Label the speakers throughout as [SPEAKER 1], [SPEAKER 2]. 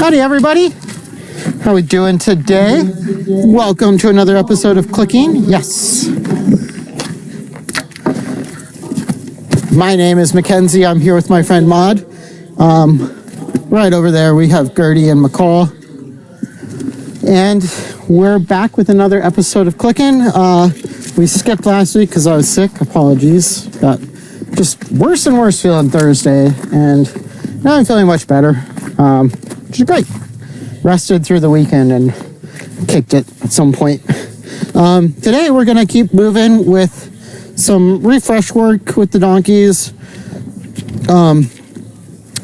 [SPEAKER 1] Howdy everybody, how we doing today? Welcome to another episode of Clicking. Yes. My name is Mackenzie. I'm here with my friend Maud. Right over there we have Gertie and McCall. And we're back with another episode of Clicking. We skipped last week because I was sick. Apologies. Got just worse and worse feeling Thursday, and now I'm feeling much better, which is great. Rested through the weekend and kicked it at some point. Today we're going to keep moving with some refresh work with the donkeys,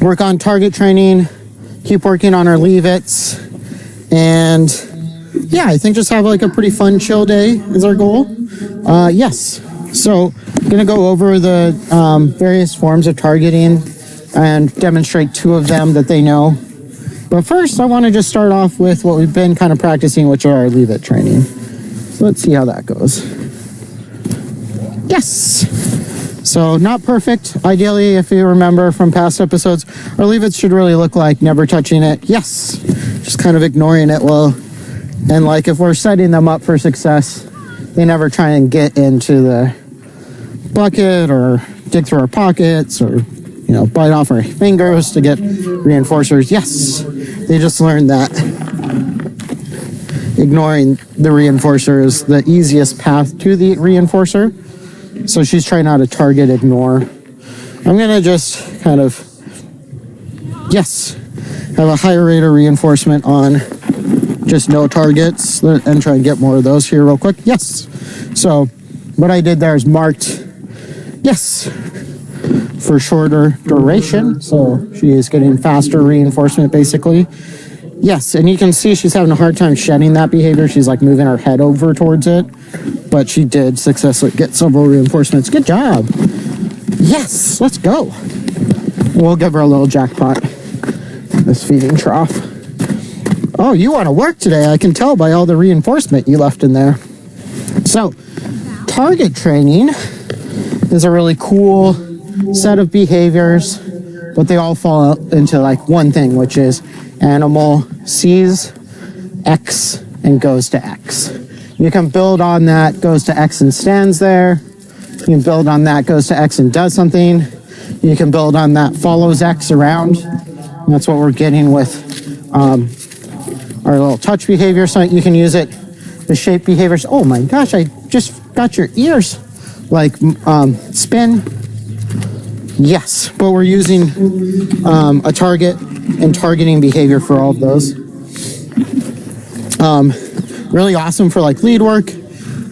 [SPEAKER 1] work on target training, keep working on our leave-its, and yeah, I think just have like a pretty fun, chill day is our goal. Yes. So I'm going to go over the various forms of targeting and demonstrate two of them that they know. But first, I want to just start off with what we've been kind of practicing, which are our leave-it training. So let's see how that goes. Yes. So not perfect. Ideally, if you remember from past episodes, our leave-its should really look like never touching it. Yes. Just kind of ignoring it well. And like if we're setting them up for success, they never try and get into the bucket or dig through our pockets or, you know, bite off our fingers to get reinforcers. Yes, they just learned that ignoring the reinforcer is the easiest path to the reinforcer. So she's trying not to target ignore. I'm going to just kind of, yes, have a higher rate of reinforcement on just no targets and try and get more of those here real quick. Yes. So what I did there is marked yes for shorter duration. So she is getting faster reinforcement basically. Yes. And you can see she's having a hard time shedding that behavior. She's like moving her head over towards it, but she did successfully get several reinforcements. Good job. Yes. Let's go. We'll give her a little jackpot. This feeding trough. Oh, you want to work today. I can tell by all the reinforcement you left in there. So, target training is a really cool set of behaviors, but they all fall into like one thing, which is animal sees X and goes to X. You can build on that, goes to X and stands there. You can build on that, goes to X and does something. You can build on that, follows X around. And that's what we're getting with our little touch behavior. So you can use it, the shape behaviors. Oh my gosh, I just got your ears. Like spin. Yes, but we're using a target and targeting behavior for all of those. Really awesome for like lead work,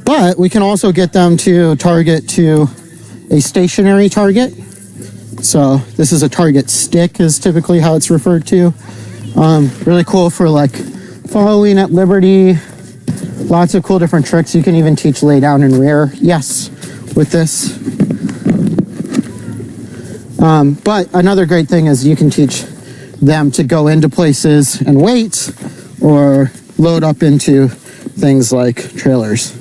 [SPEAKER 1] but we can also get them to target to a stationary target. So this is a target stick is typically how it's referred to. Really cool for like following at liberty. Lots of cool different tricks. You can even teach lay down and rear. Yes, with this. But another great thing is you can teach them to go into places and wait or load up into things like trailers,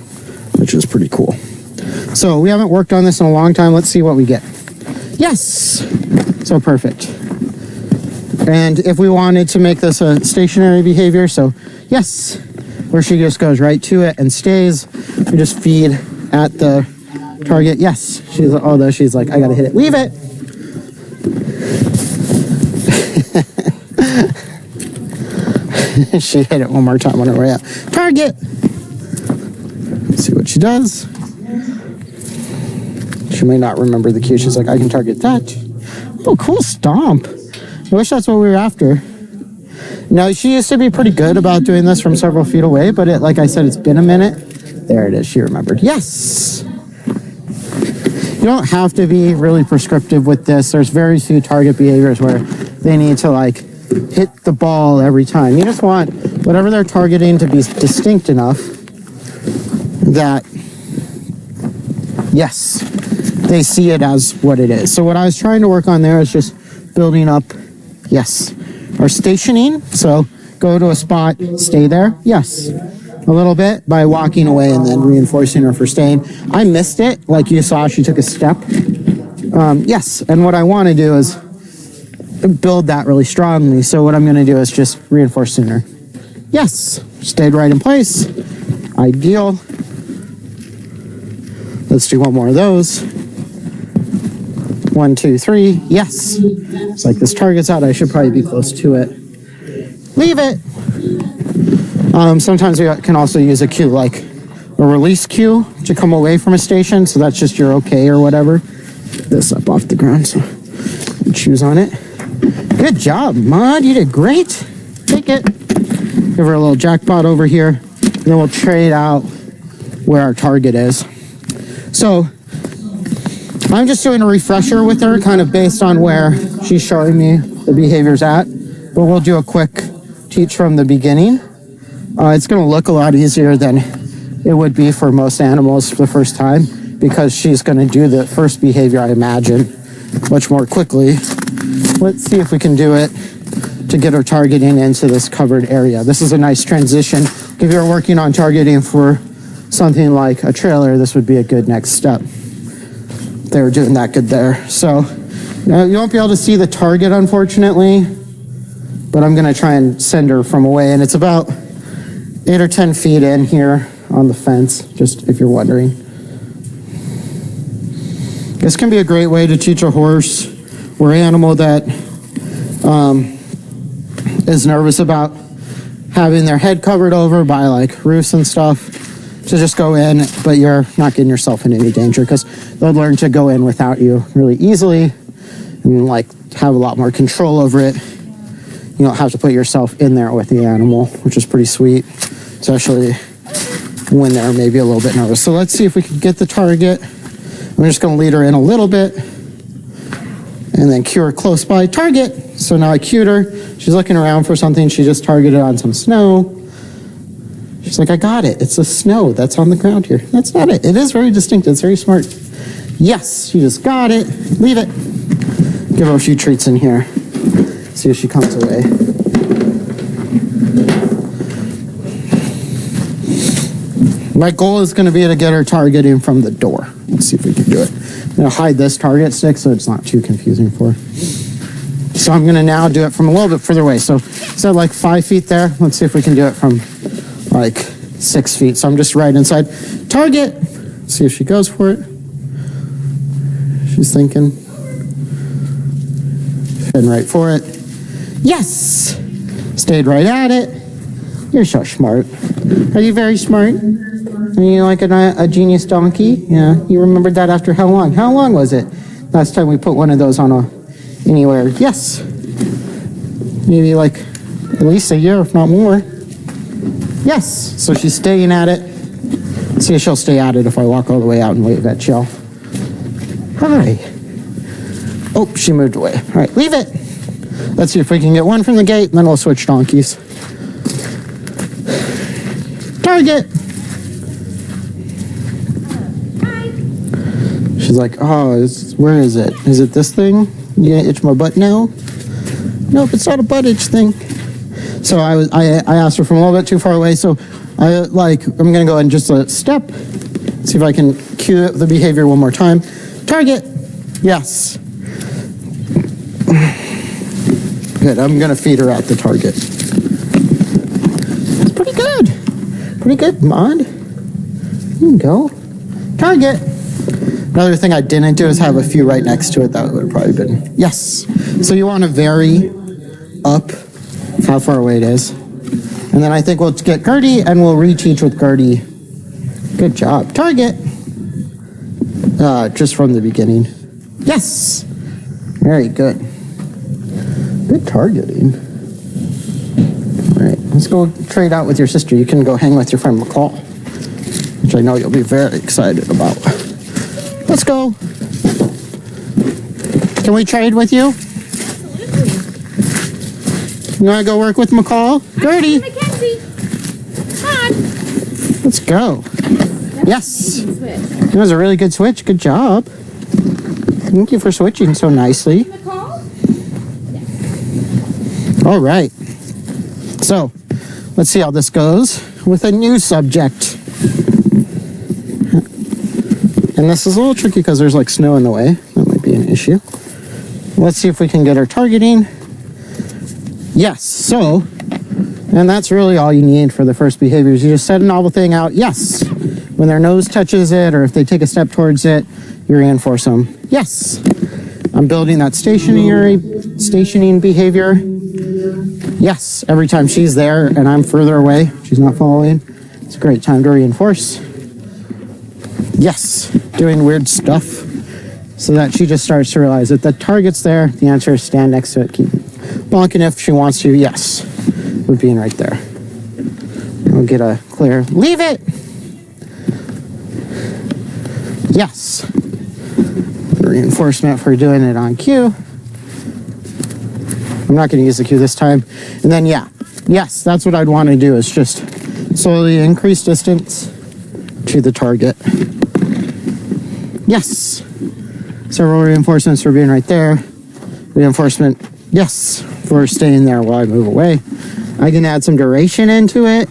[SPEAKER 1] which is pretty cool. So we haven't worked on this in a long time. Let's see what we get. Yes. So perfect. And if we wanted to make this a stationary behavior, so yes, where she just goes right to it and stays, we just feed at the target. Yes, although she's like, I gotta hit it, leave it. She hit it one more time when we're at target. Let's see what she does. She may not remember the cue. She's like, I can target that. Oh, cool stomp. I wish that's what we were after. No, she used to be pretty good about doing this from several feet away, but like I said, it's been a minute. There it is. She remembered. Yes. You don't have to be really prescriptive with this. There's very few target behaviors where they need to like hit the ball every time. You just want whatever they're targeting to be distinct enough that, yes, they see it as what it is. So what I was trying to work on there is just building up, yes, our stationing. So go to a spot, stay there. Yes. A little bit by walking away and then reinforcing her for staying. I missed it. Like you saw, she took a step. Yes. And what I want to do is build that really strongly. So what I'm going to do is just reinforce sooner. Yes, stayed right in place. Ideal. Let's do one more of those. 1, 2, 3. Yes. It's like this target's out. I should probably be close to it. Leave it. Sometimes we can also use a cue, like a release cue to come away from a station. So that's just your okay or whatever. Get this up off the ground so choose on it. Good job, Maud. You did great. Take it. Give her a little jackpot over here. And then we'll trade out where our target is. So I'm just doing a refresher with her, kind of based on where she's showing me the behaviors at. But we'll do a quick teach from the beginning. It's going to look a lot easier than it would be for most animals for the first time, because she's going to do the first behavior, I imagine, much more quickly. Let's see if we can do it to get her targeting into this covered area. This is a nice transition. If you're working on targeting for something like a trailer, this would be a good next step. They were doing that good there. So you won't be able to see the target, unfortunately, but I'm going to try and send her from away. And it's about 8 or 10 feet in here on the fence, just if you're wondering. This can be a great way to teach a horse or animal that is nervous about having their head covered over by like roofs and stuff, to just go in, but you're not getting yourself in any danger, because they'll learn to go in without you really easily and like have a lot more control over it. You don't have to put yourself in there with the animal, which is pretty sweet, especially when they're maybe a little bit nervous. So let's see if we can get the target. I'm just going to lead her in a little bit and then cue her close by. Target. So now I cued her. She's looking around for something. She just targeted on some snow. She's like, I got it. It's the snow that's on the ground here. That's not it. It is very distinct. It's very smart. Yes, she just got it. Leave it. Give her a few treats in here. See if she comes away. My goal is going to be to get her targeting from the door. Let's see if we can do it. I'm going to hide this target stick so it's not too confusing for her. So I'm going to now do it from a little bit further away. So instead of like 5 feet there, let's see if we can do it from like 6 feet. So I'm just right inside. Target. See if she goes for it. She's thinking. Heading right for it. Yes! Stayed right at it. You're so smart. Are you very smart? Are you like a genius donkey? Yeah. You remembered that after how long? How long was it? Last time we put one of those on anywhere. Yes. Maybe like at least a year, if not more. Yes. So she's staying at it. See if she'll stay at it if I walk all the way out and wave at you. Hi. Oh, she moved away. All right, leave it. Let's see if we can get one from the gate, and then we'll switch donkeys. Target. Hi. She's like, oh, where is it? Is it this thing? You gonna itch my butt now? Nope, it's not a butt itch thing. So I asked her from a little bit too far away, so I'm gonna go in just a step, see if I can cue the behavior one more time. Target. Yes. Good. I'm gonna feed her out the target. That's pretty good. Pretty good, Maud. There you go. Target. Another thing I didn't do is have a few right next to it. That would have probably been yes. So you want to vary up how far away it is. And then I think we'll get Gertie and we'll reteach with Gertie. Good job. Target. Just from the beginning. Yes. Very good. Good targeting. All right, let's go trade out with your sister. You can go hang with your friend McCall, which I know you'll be very excited about. Let's go. Can we trade with you? You want to go work with McCall? Gertie.
[SPEAKER 2] Mackenzie. Come on.
[SPEAKER 1] Let's go. Yes. That was a really good switch. Good job. Thank you for switching so nicely. All right. So, let's see how this goes with a new subject. And this is a little tricky because there's like snow in the way. That might be an issue. Let's see if we can get her targeting. Yes, so, and that's really all you need for the first behaviors. You just set a novel thing out. Yes, when their nose touches it, or if they take a step towards it, you reinforce them. Yes, I'm building that stationing behavior. Yes, every time she's there and I'm further away, she's not following, it's a great time to reinforce. Yes, doing weird stuff so that she just starts to realize that the target's there. The answer is stand next to it, keep bonking if she wants to. Yes, with being right there. We'll get a clear, leave it. Yes. Reinforcement for doing it on cue. I'm not going to use the cue this time. And then, yeah, yes, that's what I'd want to do, is just slowly increase distance to the target. Yes. Several reinforcements for being right there. Reinforcement, yes, for staying there while I move away. I can add some duration into it.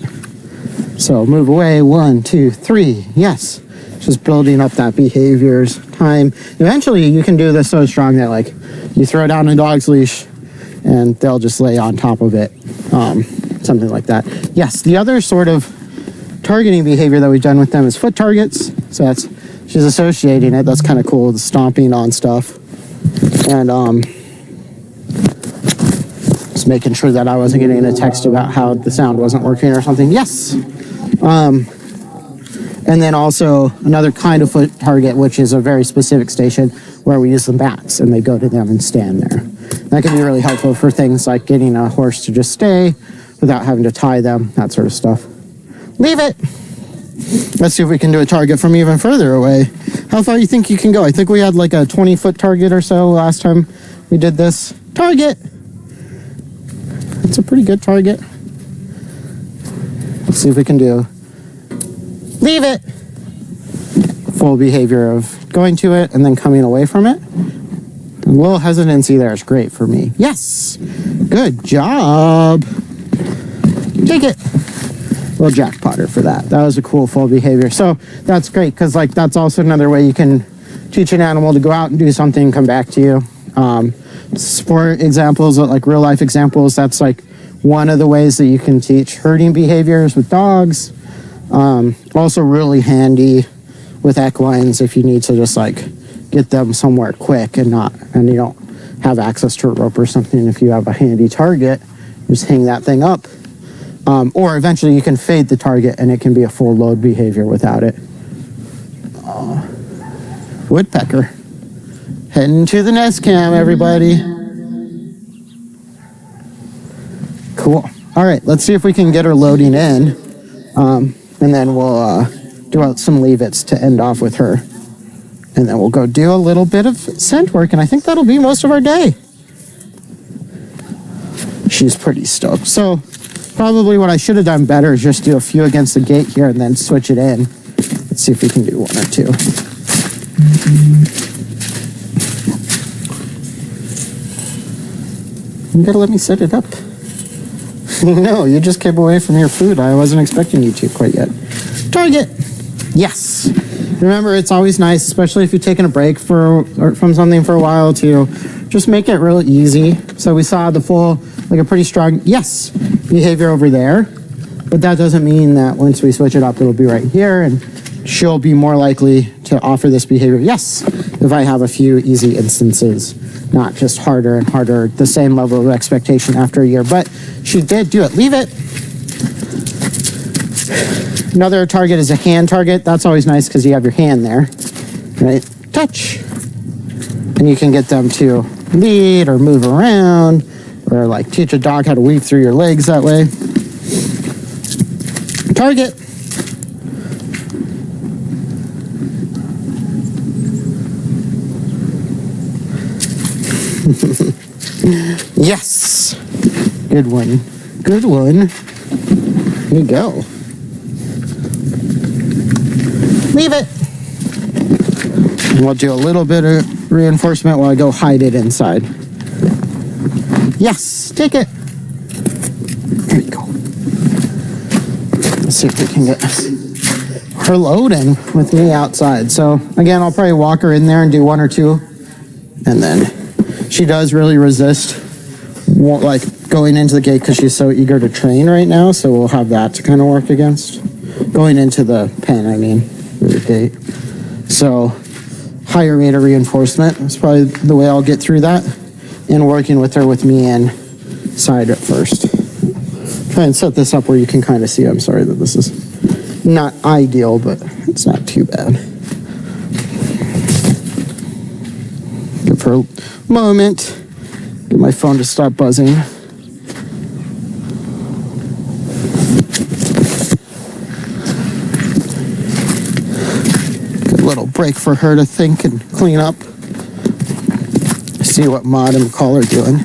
[SPEAKER 1] So move away, 1, 2, 3, yes. Just building up that behavior's time. Eventually, you can do this so strong that, like, you throw down a dog's leash and they'll just lay on top of it. Something like that. Yes, the other sort of targeting behavior that we've done with them is foot targets. So that's, she's associating it. That's kind of cool, the stomping on stuff. And just making sure that I wasn't getting a text about how the sound wasn't working or something. Yes. And then also another kind of foot target, which is a very specific station where we use the mats and they go to them and stand there. That can be really helpful for things like getting a horse to just stay without having to tie them, that sort of stuff. Leave it. Let's see if we can do a target from even further away. How far do you think you can go? I think we had like a 20-foot target or so last time we did this. Target. That's a pretty good target. Let's see if we can do leave it. Full behavior of going to it and then coming away from it. A little hesitancy there is great for me. Yes. Good job. Take it. Little jackpotter for that. That was a cool full behavior. So that's great because, like, that's also another way you can teach an animal to go out and do something and come back to you. Sport examples, like real life examples, that's like one of the ways that you can teach herding behaviors with dogs. Also really handy with equines if you need to just like get them somewhere quick and you don't have access to a rope or something. If you have a handy target, just hang that thing up. Or eventually you can fade the target and it can be a full load behavior without it. Woodpecker. Heading to the nest cam, everybody. Cool. All right, let's see if we can get her loading in. And then we'll do out some leave-its to end off with her. And then we'll go do a little bit of scent work, and I think that'll be most of our day. She's pretty stoked. So probably what I should have done better is just do a few against the gate here and then switch it in. Let's see if we can do one or two. You gotta let me set it up. No, you just came away from your food. I wasn't expecting you to quite yet. Target. Yes. Remember, it's always nice, especially if you've taken a break from something for a while, to just make it real easy. So we saw the full, like a pretty strong, yes, behavior over there. But that doesn't mean that once we switch it up, it'll be right here, and she'll be more likely to offer this behavior. Yes, if I have a few easy instances, not just harder and harder, the same level of expectation after a year. But she did do it. Leave it. Another target is a hand target. That's always nice because you have your hand there, right? Touch. And you can get them to lead or move around or like teach a dog how to weave through your legs that way. Target. Yes. Good one. Good one. Here you go. Leave it. And we'll do a little bit of reinforcement while I go hide it inside. Yes. Take it. There you go. Let's see if we can get her loading with me outside. So again, I'll probably walk her in there and do one or two. And then she does really resist like going into the gate because she's so eager to train right now. So we'll have that to kind of work against. Going into the pen, I mean, the gate. So higher rate of reinforcement is probably the way I'll get through that. And working with her with me inside at first. Try and set this up where you can kind of see. I'm sorry that this is not ideal, but it's not too bad. Give her a moment. Get my phone to stop buzzing. Good little break for her to think and clean up. See what Maud and McCall are doing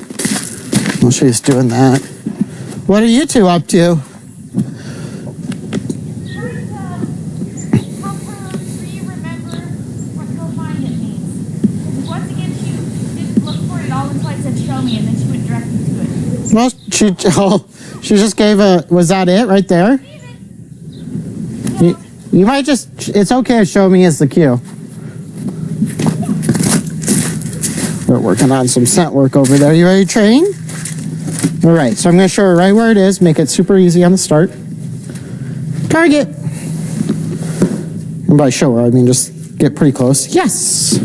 [SPEAKER 1] while she's doing that. What are you two up to? Well, she just gave a, was that it right there? You might just, it's okay to show me as the cue. We're working on some scent work over there. You ready to train? All right, so I'm going to show her right where it is, make it super easy on the start. Target. And by show her, I mean just get pretty close. Yes!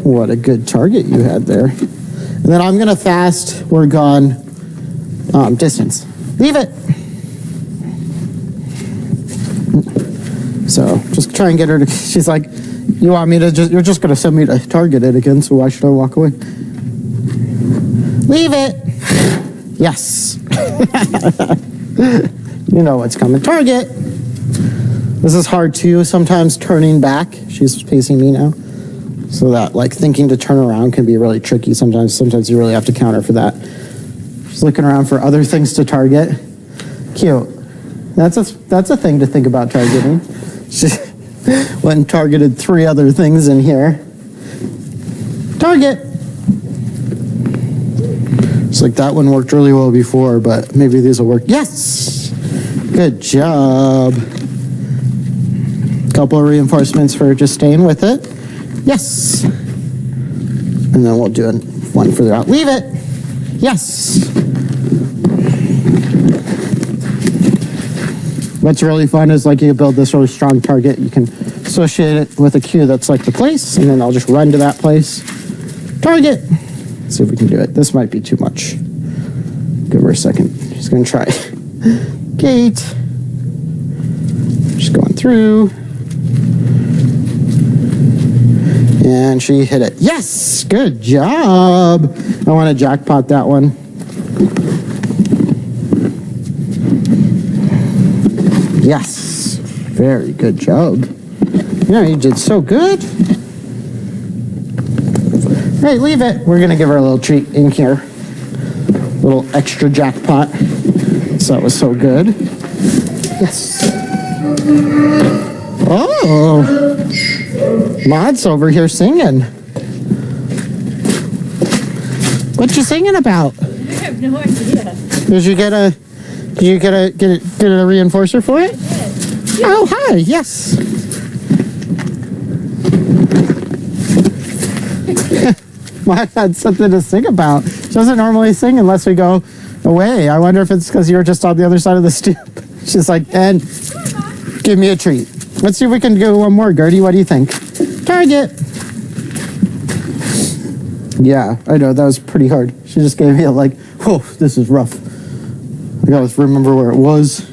[SPEAKER 1] What a good target you had there. And then I'm going to fast work on distance. Leave it. So just try and get her to, she's like, you want me to just, you're just going to send me to target it again, so why should I walk away? Leave it. Yes. You know what's coming. Target. This is hard too, sometimes turning back. She's facing me now. So that like thinking to turn around can be really tricky sometimes. Sometimes you really have to counter for that. Just looking around for other things to target. Cute. That's a thing to think about targeting. She went and targeted 3 other things in here. Target. It's like that one worked really well before, but maybe these will work. Yes. Good job. Couple of reinforcements for just staying with it. Yes. And then we'll do one further out. Leave it. Yes. What's really fun is like you build this really strong target. You can associate it with a cue that's like the place, and then I'll just run to that place. Target. Let's see if we can do it. This might be too much. Give her a second. She's going to try. Gate. Just going through. And she hit it. Yes! Good job! I want to jackpot that one. Yes! Very good job. Yeah, you did so good. Hey, leave it. We're going to give her a little treat in here. A little extra jackpot. So that was so good. Yes. Oh! Maud's over here singing. What you singing about?
[SPEAKER 2] I have no idea.
[SPEAKER 1] Did you get a reinforcer for it?
[SPEAKER 2] Yes.
[SPEAKER 1] Oh, hi. Yes. Maud had something to sing about. She doesn't normally sing unless we go away. I wonder if it's because you're just on the other side of the stoop. She's like, and give me a treat. Let's see if we can do one more, Gertie. What do you think? Target. Yeah, I know. That was pretty hard. She just gave me a like, oh, this is rough. I gotta remember where it was.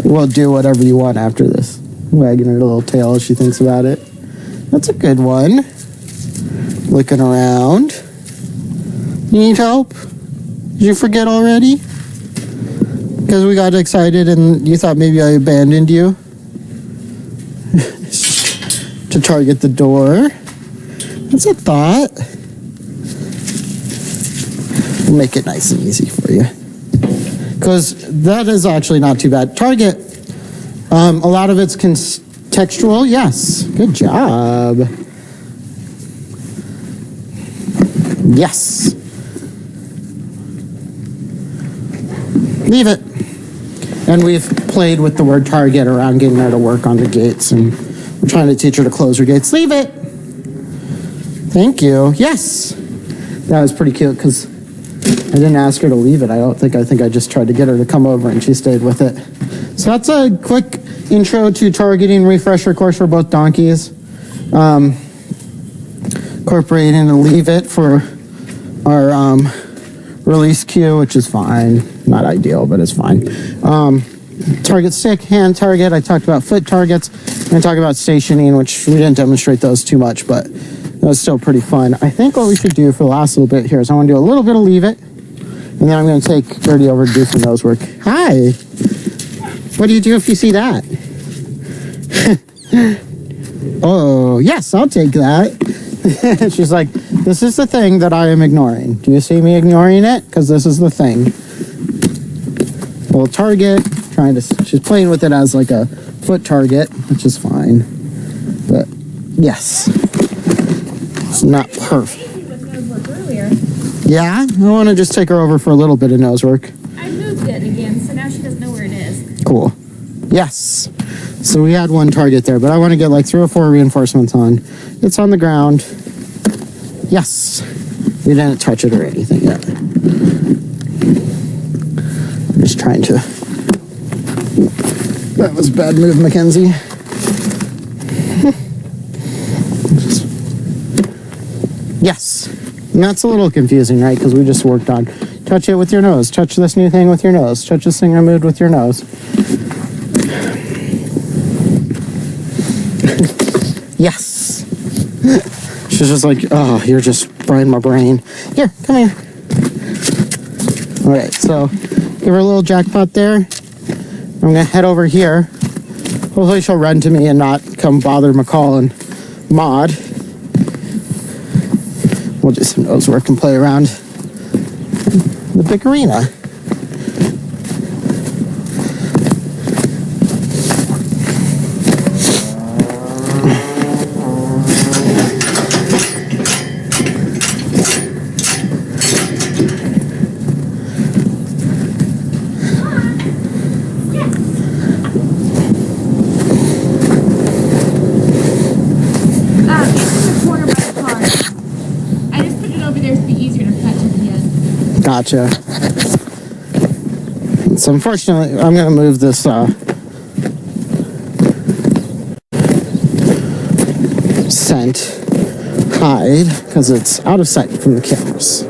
[SPEAKER 1] We'll do whatever you want after this. Wagging her little tail as she thinks about it. That's a good one. Looking around. You need help? Did you forget already? Because we got excited and you thought maybe I abandoned you to target the door. That's a thought. We'll make it nice and easy for you. Because that is actually not too bad. Target. A lot of it's contextual. Yes. Good job. Yes. Leave it. And we've played with the word target around getting her to work on the gates, and we're trying to teach her to close her gates. Leave it. Thank you. Yes. That was pretty cute because I didn't ask her to leave it. I think I just tried to get her to come over and she stayed with it. So that's a quick intro to targeting refresher course for both donkeys. Incorporate and leave it for our release cue, which is fine. Not ideal, but it's fine. Target stick, hand target. I talked about foot targets. And I talked about stationing, which we didn't demonstrate those too much, but it was still pretty fun. I think what we should do for the last little bit here is I want to do a little bit of leave it, and then I'm going to take Gertie over to do some nose work. Hi. What do you do if you see that? Oh, yes, I'll take that. She's like, this is the thing that I am ignoring. Do you see me ignoring it? Because this is the thing. Little target, she's playing with it as like a foot target, which is fine. But, yes. It's not perfect. Yeah? I want to just take her over for a little bit of nose work.
[SPEAKER 2] I moved it again, so now she doesn't know where it is.
[SPEAKER 1] Cool. Yes. So we had one target there, but I want to get like 3 or 4 reinforcements on. It's on the ground. Yes. We didn't touch it or anything yet. I'm just trying to... That was a bad move, Mackenzie. Yes. And that's a little confusing, right? Because we just worked on touch it with your nose, touch this new thing with your nose, touch this thing I moved with your nose. Yes. She's just like, oh, you're just frying my brain. Here, come here. All right, so give her a little jackpot there. I'm going to head over here. Hopefully she'll run to me and not come bother McCall and Maud. We'll do some nose work and play around the big arena. Gotcha. So unfortunately, I'm going to move this scent hide because it's out of sight from the cameras.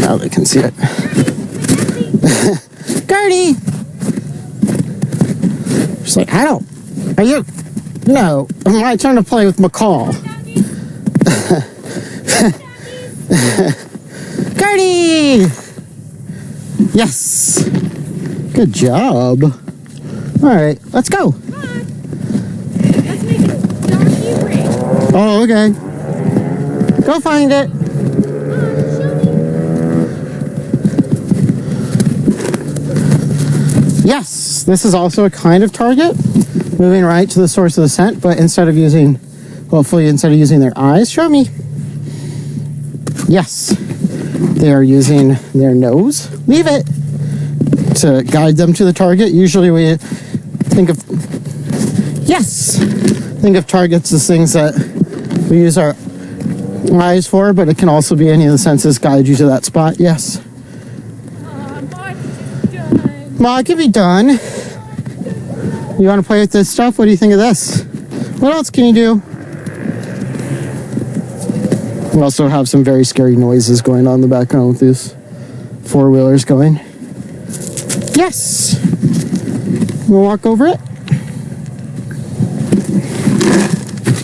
[SPEAKER 1] Now they can see it. Gertie! She's like, I don't. Are you? No. My turn to play with McCall. Gertie! Yes. Good job. All right, let's go.
[SPEAKER 2] Come on. Let's make it donkey break.
[SPEAKER 1] Oh, okay. Go find it. Yes, this is also a kind of target, moving right to the source of the scent, but hopefully instead of using their eyes, show me. Yes, they are using their nose, leave it, to guide them to the target. Usually we think of targets as things that we use our eyes for, but it can also be any of the senses guide you to that spot. Yes. Ma, it can be done. You want to play with this stuff? What do you think of this? What else can you do? We also have some very scary noises going on in the background with these 4-wheelers going. Yes! We'll walk over it.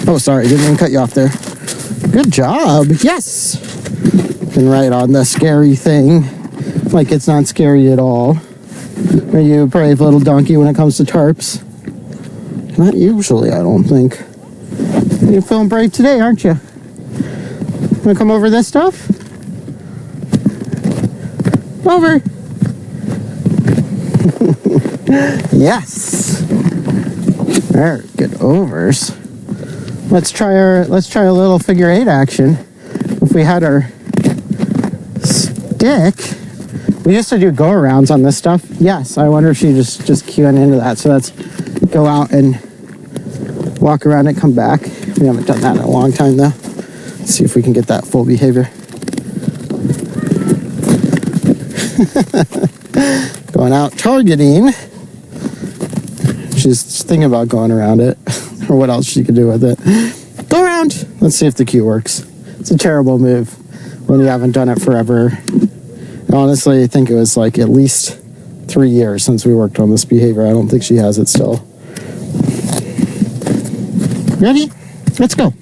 [SPEAKER 1] Oh, sorry, didn't even cut you off there. Good job. Yes! And right on the scary thing. Like it's not scary at all. Are you a brave little donkey when it comes to tarps? Not usually, I don't think. You're feeling brave today, aren't you? Want to come over this stuff? Over. Yes. Very good overs. Let's try a little figure 8 action. if we had our stick, we used to do go-arounds on this stuff. Yes, I wonder if she just queuing into that. So let's go out and walk around and come back. We haven't done that in a long time though. Let's see if we can get that full behavior. Going out targeting. She's thinking about going around it or what else she could do with it. Go around. Let's see if the cue works. It's a terrible move when you haven't done it forever. Honestly, I think it was like at least 3 years since we worked on this behavior. I don't think she has it still. Ready? Let's go.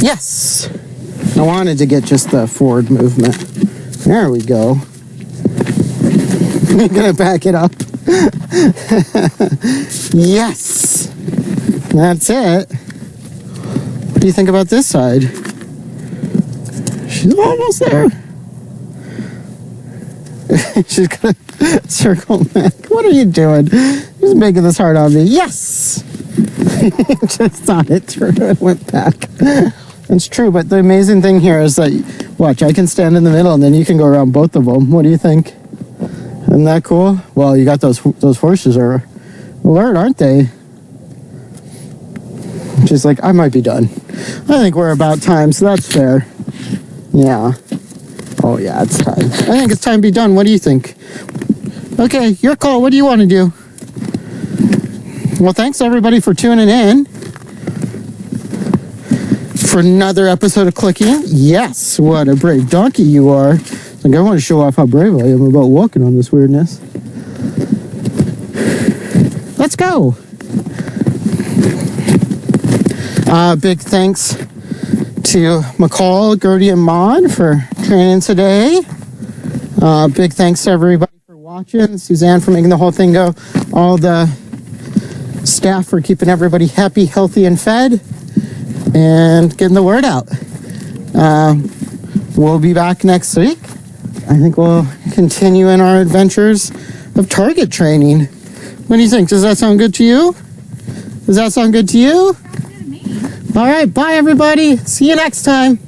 [SPEAKER 1] Yes! I wanted to get just the forward movement. There we go. I'm gonna back it up. Yes! That's it. What do you think about this side? She's almost there. She's gonna circle back. What are you doing? Just making this hard on me. Yes! Just saw it through and went back. It's true, but the amazing thing here is that, watch, I can stand in the middle and then you can go around both of them. What do you think? Isn't that cool? Well, you got those horses are alert, aren't they? She's like, I might be done. I think we're about time, so that's fair. Yeah. Oh, yeah, it's time. I think it's time to be done. What do you think? Okay, your call. What do you want to do? Well, thanks, everybody, for tuning in for another episode of Clicking. Yes, what a brave donkey you are. Like, I want to show off how brave I am about walking on this weirdness. Let's go. Big thanks to McCall, Gertie, and Maud for training today. Big thanks to everybody for watching. Suzanne for making the whole thing go. All the staff for keeping everybody happy, healthy, and fed. And getting the word out. We'll be back next week. I think we'll continue in our adventures of target training. What do you think? Does that sound good to you? Does that sound good to you? All right, bye everybody. See you next time.